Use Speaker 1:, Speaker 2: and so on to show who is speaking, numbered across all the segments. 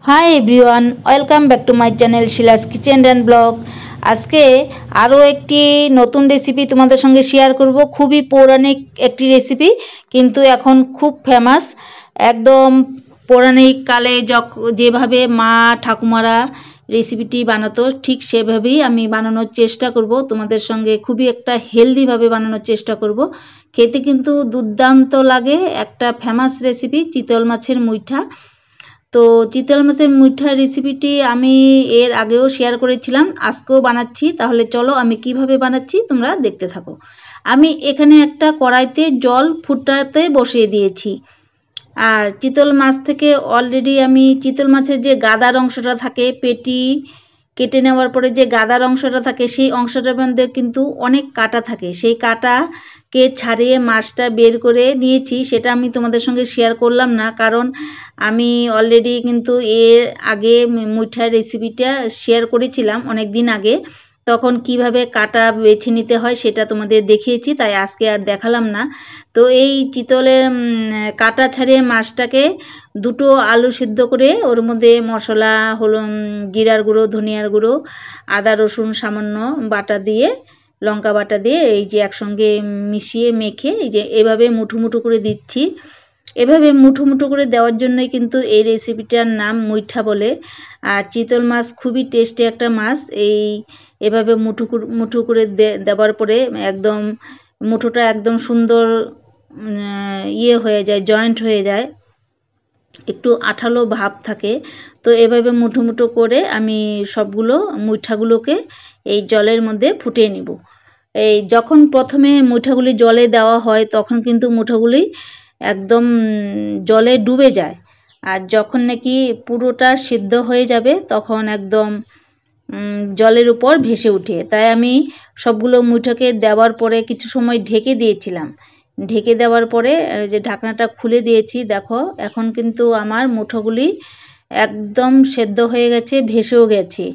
Speaker 1: Hi everyone, welcome back to my channel Shila's kitchen and blog. আজকে আরও একটি নতুন রেসিপি তোমাদের সঙ্গে শেয়ার করব। খুবই পৌরাণিক একটি রেসিপি, কিন্তু এখন খুব ফেমাস। একদম পৌরাণিক কালে যেভাবে মা ঠাকুমারা রেসিপিটি বানাতো, ঠিক সেভাবেই আমি বানানোর চেষ্টা করব তোমাদের সঙ্গে। খুবই একটা হেলদিভাবে বানানোর চেষ্টা করব। খেতে কিন্তু দুর্দান্ত লাগে। একটা ফেমাস রেসিপি চিতল মাছের মুইঠা। তো চিতল মাছের মুইঠা রেসিপিটি আমি এর আগেও শেয়ার করেছিলাম, আজকেও বানাচ্ছি। তাহলে চলো আমি কিভাবে বানাচ্ছি তোমরা দেখতে থাকো। আমি এখানে একটা কড়াইতে জল ফুটাতে বসিয়ে দিয়েছি। আর চিতল মাছ থেকে অলরেডি আমি চিতল মাছের যে গাদার অংশটা থাকে, পেটি কেটে নেওয়ার পরে যে গাদার অংশটা থাকে, সেই অংশটার মধ্যে কিন্তু অনেক কাঁটা থাকে। সেই কাঁটাকে ছাড়িয়ে মাছটা বের করে নিয়েছি। সেটা আমি তোমাদের সঙ্গে শেয়ার করলাম না, কারণ আমি অলরেডি কিন্তু এর আগে মুইঠার রেসিপিটা শেয়ার করেছিলাম অনেক দিন আগে। তখন কিভাবে কাটা বেছে নিতে হয় সেটা তোমাদের দেখিয়েছি, তাই আজকে আর দেখালাম না। তো এই চিতলের কাটা ছাড়িয়ে মাছটাকে দুটো আলু সিদ্ধ করে ওর মধ্যে মশলা হলো জিরার গুঁড়ো, ধনিয়ার গুঁড়ো, আদা রসুন সামান্য বাটা দিয়ে, লঙ্কা বাটা দিয়ে এই যে একসঙ্গে মিশিয়ে মেখে এই যে এভাবে মুঠো মুঠো করে দিচ্ছি। এভাবে মুঠো মুঠো করে দেওয়ার জন্যই কিন্তু এই রেসিপিটার নাম মুইঠা বলে। আর চিতল মাছ খুবই টেস্টি একটা মাছ। এভাবে মুঠো মুঠো করে দেওয়ার পরে একদম মুঠোটা একদম সুন্দর হয়ে যায়, জয়েন্ট হয়ে যায়, একটু আঠালো ভাব থাকে। তো এভাবে মুঠো মুঠো করে আমি সবগুলো মুইঠাগুলোকে এই জলের মধ্যে ফুটিয়ে নিব। এই যখন প্রথমে মুঠাগুলি জলে দেওয়া হয় তখন কিন্তু মুঠাগুলি একদম জলে ডুবে যায়। আর যখন নাকি পুরোটা সিদ্ধ হয়ে যাবে তখন একদম জলের উপর ভেসে ওঠে। তাই আমি সবগুলো মুঠাকে দেওয়ার পরে কিছু সময় ঢেকে দিয়েছিলাম। ঢেকে দেওয়ার পরে যে ঢাকনাটা খুলে দিয়েছি, দেখো এখন কিন্তু আমার মুঠোগুলি একদম সেদ্ধ হয়ে গেছে, ভেসেও গেছে।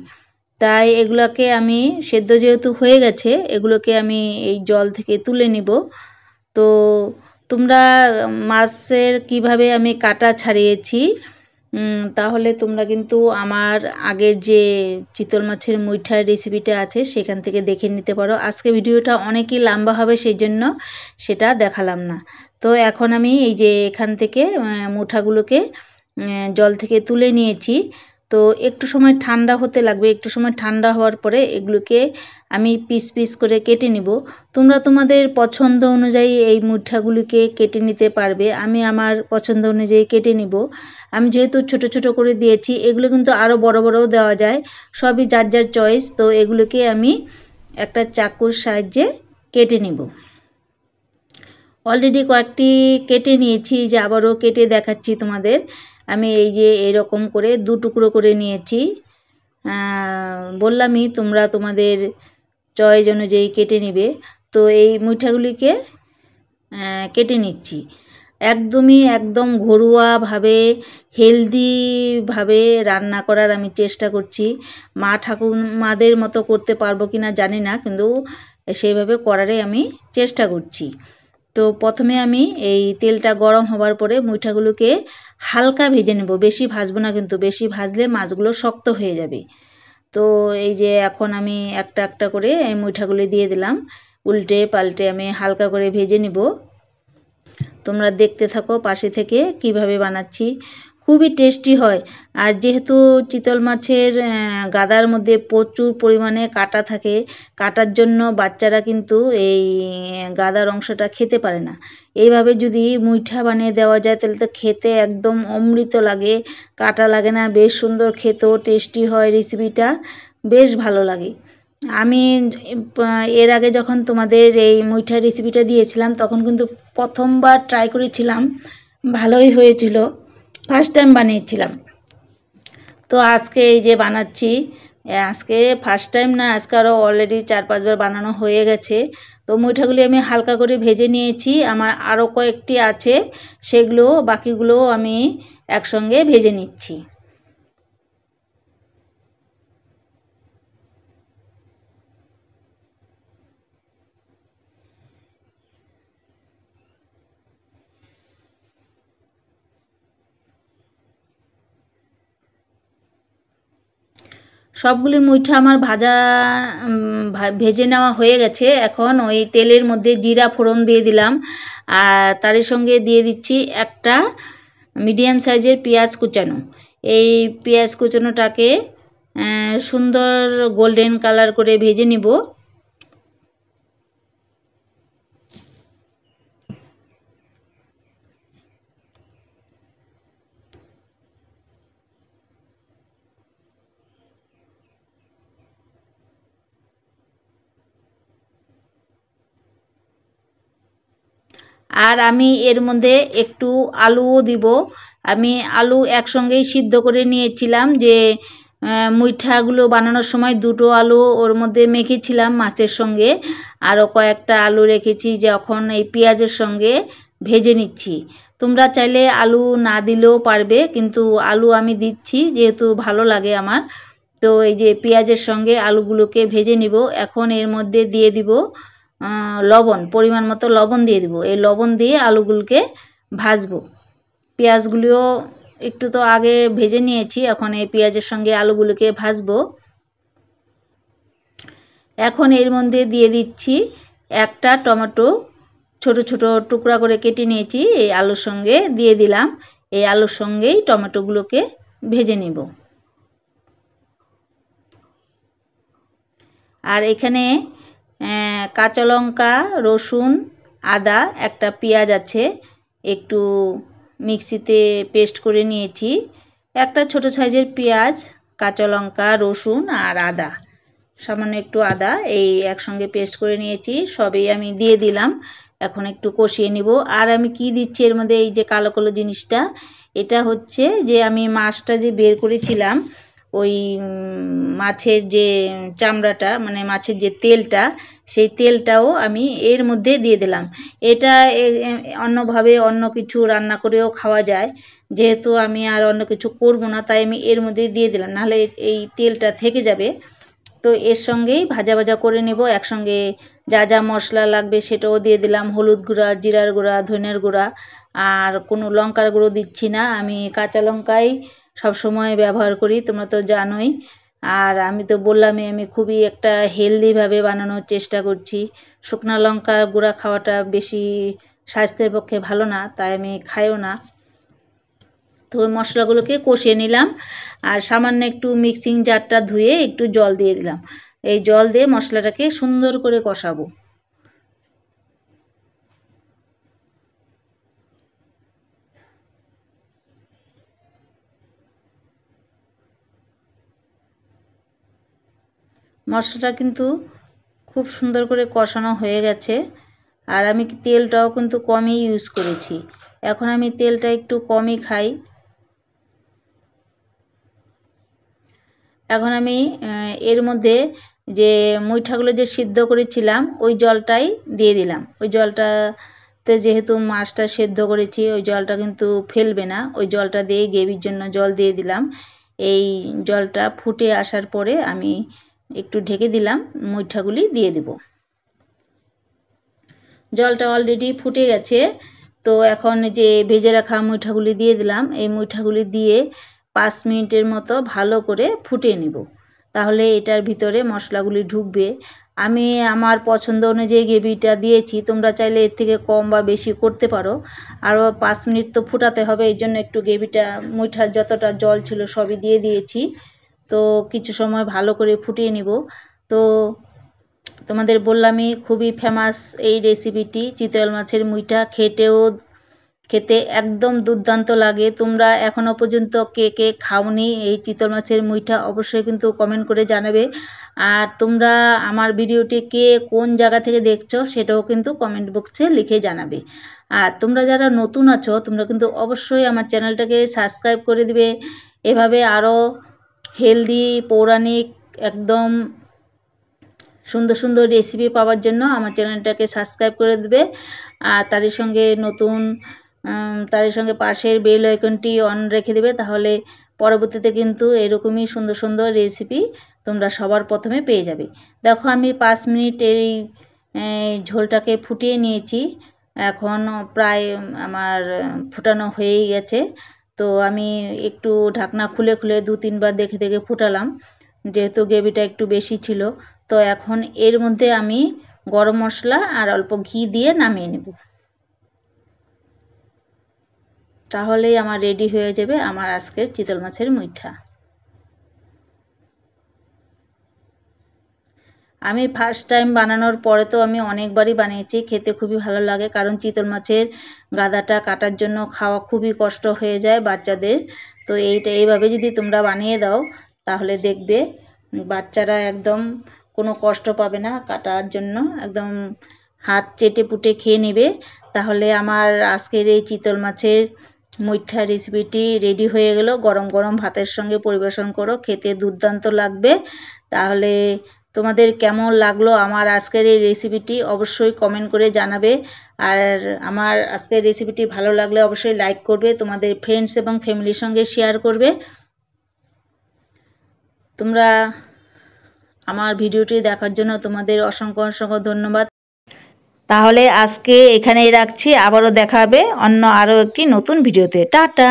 Speaker 1: তাই এগুলোকে আমি সেদ্ধ যেহেতু হয়ে গেছে, এগুলোকে আমি এই জল থেকে তুলে নিব। তো তোমরা মাছের কিভাবে আমি কাটা ছাড়িয়েছি তাহলে তোমরা কিন্তু আমার আগের যে চিতল মাছের মুইঠার রেসিপিটা আছে সেখান থেকে দেখে নিতে পারো। আজকে ভিডিওটা অনেকই লম্বা হবে, সেই জন্য সেটা দেখালাম না। তো এখন আমি এই যে এখান থেকে মুঠাগুলোকে জল থেকে তুলে নিয়েছি। তো একটু সময় ঠান্ডা হতে লাগবে। একটু সময় ঠান্ডা হওয়ার পরে এগুলোকে আমি পিস পিস করে কেটে নিব। তোমরা তোমাদের পছন্দ অনুযায়ী এই মুঠাগুলিকে কেটে নিতে পারবে। আমি আমার পছন্দ অনুযায়ী কেটে নিব। আমি যেহেতু ছোট ছোট করে দিয়েছি, এগুলো কিন্তু আরও বড় বড়ও দেওয়া যায়, সবই যার যার চয়েস। তো এগুলোকে আমি একটা চাকুর সাহায্যে কেটে নিব। অলরেডি কয়েকটি কেটে নিয়েছি, যে আবারও কেটে দেখাচ্ছি তোমাদের। আমি এই যে এরকম করে দু টুকরো করে নিয়েছি। বললামই তোমরা তোমাদের চয়েস অনুযায়ী কেটে নিবে। তো এই মুঠাগুলিকে কেটে নিচ্ছি। একদম ঘরোয়াভাবে হেলদিভাবে রান্না করার আমি চেষ্টা করছি। মা ঠাকুমাদের মতো করতে পারবো কি না জানি না, কিন্তু সেইভাবে করারই আমি চেষ্টা করছি। তো প্রথমে আমি এই তেলটা গরম হওয়ার পরে মুঠাগুলোকে হালকা ভেজে নেব, বেশি ভাজবো না, কিন্তু বেশি ভাজলে মাছগুলো শক্ত হয়ে যাবে। তো এই যে এখন আমি একটা একটা করে এই মুঠাগুলি দিয়ে দিলাম, উল্টে পাল্টে আমি হালকা করে ভেজে নিব। তোমরা দেখতে থাকো পাশে থেকে কিভাবে বানাচ্ছি। খুবই টেস্টি হয়। আর যেহেতু চিতল মাছের গাদার মধ্যে প্রচুর পরিমাণে কাঁটা থাকে, কাটার জন্য বাচ্চারা কিন্তু এই গাদার অংশটা খেতে পারে না। এইভাবে যদি মুইঠা বানিয়ে দেওয়া যায় তাহলে তো খেতে একদম অমৃত লাগে, কাঁটা লাগে না, বেশ সুন্দর খেতেও টেস্টি হয়। রেসিপিটা বেশ ভালো লাগে। আমি এর আগে যখন তোমাদের এই মুইঠা রেসিপিটা দিয়েছিলাম তখন কিন্তু প্রথমবার ট্রাই করেছিলাম, ভালোই হয়েছিল, ফার্স্ট টাইম বানিয়েছিলাম। তো আজকে এই যে বানাচ্ছি, আজকে ফার্স্ট টাইম না, আজকে আরও অলরেডি 4-5 বার বানানো হয়ে গেছে। তো মুইঠাগুলি আমি হালকা করে ভেজে নিয়েছি। আমার আরও কয়েকটি আছে, সেগুলো বাকিগুলো আমি একসঙ্গে ভেজে নিচ্ছি। সবগুলি মুইঠা আমার ভাজা ভেজে নেওয়া হয়ে গেছে। এখন ওই তেলের মধ্যে জিরা ফোড়ন দিয়ে দিলাম, আর তার সঙ্গে দিয়ে দিচ্ছি একটা মিডিয়াম সাইজের পেঁয়াজ কুচানো। এই পেঁয়াজ কুচানোটাকে সুন্দর গোল্ডেন কালার করে ভেজে নিব। আর আমি এর মধ্যে একটু আলুও দিব। আমি আলু একসঙ্গেই সিদ্ধ করে নিয়েছিলাম, যে মুইঠাগুলো বানানোর সময় দুটো আলু ওর মধ্যে মেখেছিলাম মাছের সঙ্গে, আরও কয়েকটা আলু রেখেছি যখন এই পেঁয়াজের সঙ্গে ভেজে নিচ্ছি। তোমরা চাইলে আলু না দিলেও পারবে, কিন্তু আলু আমি দিচ্ছি যেহেতু ভালো লাগে আমার। তো এই যে পেঁয়াজের সঙ্গে আলুগুলোকে ভেজে নিব। এখন এর মধ্যে দিয়ে দিব লবণ, পরিমাণ মতো লবণ দিয়ে দিব। এই লবণ দিয়ে আলুগুলোকে ভাজবো। পেঁয়াজগুলিও একটু তো আগে ভেজে নিয়েছি, এখন এই পেঁয়াজের সঙ্গে আলুগুলোকে ভাজবো। এখন এর মধ্যে দিয়ে দিচ্ছি একটা টমেটো, ছোট ছোট টুকরা করে কেটে নিয়েছি, এই আলুর সঙ্গে দিয়ে দিলাম। এই আলুর সঙ্গেই টমেটোগুলোকে ভেজে নিব। আর এখানে কাঁচা লঙ্কা, রসুন, আদা, একটা পেঁয়াজ আছে, একটু মিক্সিতে পেস্ট করে নিয়েছি। একটা ছোট সাইজের পেঁয়াজ, কাঁচা লঙ্কা, রসুন আর আদা, সামান্য একটু আদা, এই একসঙ্গে পেস্ট করে নিয়েছি। সবই আমি দিয়ে দিলাম। এখন একটু কষিয়ে নিব। আর আমি কি দিচ্ছি এর মধ্যে, এই যে কালো কালো জিনিসটা, এটা হচ্ছে যে আমি মাছটা যে বের করেছিলাম, ওই মাছের যে চামড়াটা, মানে মাছের যে তেলটা, সেই তেলটাও আমি এর মধ্যে দিয়ে দিলাম। এটা অন্যভাবে অন্য কিছু রান্না করেও খাওয়া যায়, যেহেতু আমি আর অন্য কিছু করব না, তাই আমি এর মধ্যে দিয়ে দিলাম, নাহলে এই তেলটা থেকে যাবে। তো এর সঙ্গেই ভাজা ভাজা করে নেব। একসঙ্গে যা যা মশলা লাগবে সেটাও দিয়ে দিলাম, হলুদ গুঁড়া, জিরার গুঁড়া, ধনিয়ার গুঁড়া, আর কোনো লঙ্কার গুঁড়ো দিচ্ছি না। আমি কাঁচা লঙ্কাই সবসময় ব্যবহার করি, তোমরা তো জানোই। আর আমি তো বললামই, আমি খুবই একটা হেলদিভাবে বানানোর চেষ্টা করছি। শুকনো লঙ্কার গুঁড়া খাওয়াটা বেশি স্বাস্থ্যের পক্ষে ভালো না, তাই আমি খাইও না। তো ওই মশলাগুলোকে কষিয়ে নিলাম, আর সামান্য একটু মিক্সিং জারটা ধুয়ে একটু জল দিয়ে দিলাম। এই জল দিয়ে মশলাটাকে সুন্দর করে কষাবো। মশলাটা কিন্তু খুব সুন্দর করে কষানো হয়ে গেছে। আর আমি তেলটাও কিন্তু কমই ইউজ করেছি। এখন আমি তেলটা একটু কমই খাই। এখন আমি এর মধ্যে যে মুইঠাগুলো যে সিদ্ধ করেছিলাম ওই জলটাই দিয়ে দিলাম। ওই জলটাতে যেহেতু মাছটা সেদ্ধ করেছি, ওই জলটা কিন্তু ফেলবে না, ওই জলটা দিয়ে গ্রেভির জন্য জল দিয়ে দিলাম। এই জলটা ফুটে আসার পরে আমি একটু ঢেকে দিলাম, মুইঠাগুলি দিয়ে দেব। জলটা অলরেডি ফুটে গেছে। তো এখন যে ভেজে রাখা মুইঠাগুলি দিয়ে দিলাম। এই মুইঠাগুলি দিয়ে 5 মিনিটের মতো ভালো করে ফুটিয়ে নেব, তাহলে এটার ভিতরে মশলাগুলি ঢুকবে। আমি আমার পছন্দ অনুযায়ী গ্রেভিটা দিয়েছি, তোমরা চাইলে এর থেকে কম বা বেশি করতে পারো। আরও 5 মিনিট তো ফুটাতে হবে, এই জন্য একটু গ্রেভিটা, মুইঠার যতটা জল ছিল সবই দিয়ে দিয়েছি। তো কিছু সময় ভালো করে ফুটিয়ে নিব। তো তোমাদের বললামই, খুবই ফেমাস এই রেসিপিটি, চিতল মাছের মুইঠা। খেতে একদম দুর্দান্ত লাগে। তোমরা এখনও পর্যন্ত কে কে খাওনি এই চিতল মাছের মুইঠা, অবশ্যই কিন্তু কমেন্ট করে জানাবে। আর তোমরা আমার ভিডিওটি কে কোন জায়গা থেকে দেখছো সেটাও কিন্তু কমেন্ট বক্সে লিখে জানাবে। আর তোমরা যারা নতুন আছো, তোমরা কিন্তু অবশ্যই আমার চ্যানেলটাকে সাবস্ক্রাইব করে দিবে। এভাবে আরও হেলদি, পৌরাণিক, একদম সুন্দর সুন্দর রেসিপি পাওয়ার জন্য আমার চ্যানেলটাকে সাবস্ক্রাইব করে দেবে। আর তারই সঙ্গে পাশের বেল আইকনটি অন রেখে দেবে, তাহলে পরবর্তীতে কিন্তু এরকমই সুন্দর সুন্দর রেসিপি তোমরা সবার প্রথমে পেয়ে যাবে। দেখো আমি 5 মিনিট এই ঝোলটাকে ফুটিয়ে নিয়েছি। এখন প্রায় আমার ফুটানো হয়েই গেছে। তো আমি একটু ঢাকনা খুলে খুলে 2-3 বার দেখে দেখে ফুটালাম। যেহেতু গ্রেভিটা একটু বেশি ছিল। তো এখন এর মধ্যে আমি গরম মশলা আর অল্প ঘি দিয়ে নামিয়ে নেব। তাহলেই আমার রেডি হয়ে যাবে আমার আজকের চিতল মাছের মুইঠা। আমি ফার্স্ট টাইম বানানোর পরে তো আমি অনেকবারই বানিয়েছি, খেতে খুবই ভালো লাগে। কারণ চিতল মাছের গাদাটা কাটার জন্য খাওয়া খুবই কষ্ট হয়ে যায় বাচ্চাদের। তো এইভাবে যদি তোমরা বানিয়ে দাও তাহলে দেখবে বাচ্চারা একদম কোনো কষ্ট পাবে না কাটার জন্য, একদম হাত চেটে পুটে খেয়ে নেবে। তাহলে আমার আজকের এই চিতল মাছের মুইঠা রেসিপিটি রেডি হয়ে গেল। গরম গরম ভাতের সঙ্গে পরিবেশন করো, খেতে দুর্দান্ত লাগবে। তাহলে তোমাদের কেমন লাগলো আমার আজকের এই রেসিপিটি অবশ্যই কমেন্ট করে জানাবে। আর আমার আজকের রেসিপিটি ভালো লাগলে অবশ্যই লাইক করবে, তোমাদের ফ্রেন্ডস এবং ফ্যামিলির সঙ্গে শেয়ার করবে। তোমরা আমার ভিডিওটি দেখার জন্য তোমাদের অসংখ্য অসংখ্য ধন্যবাদ। তাহলে আজকে এখানেই রাখছি, আবারও দেখা হবে অন্য আরও একটি নতুন ভিডিওতে। টাটা।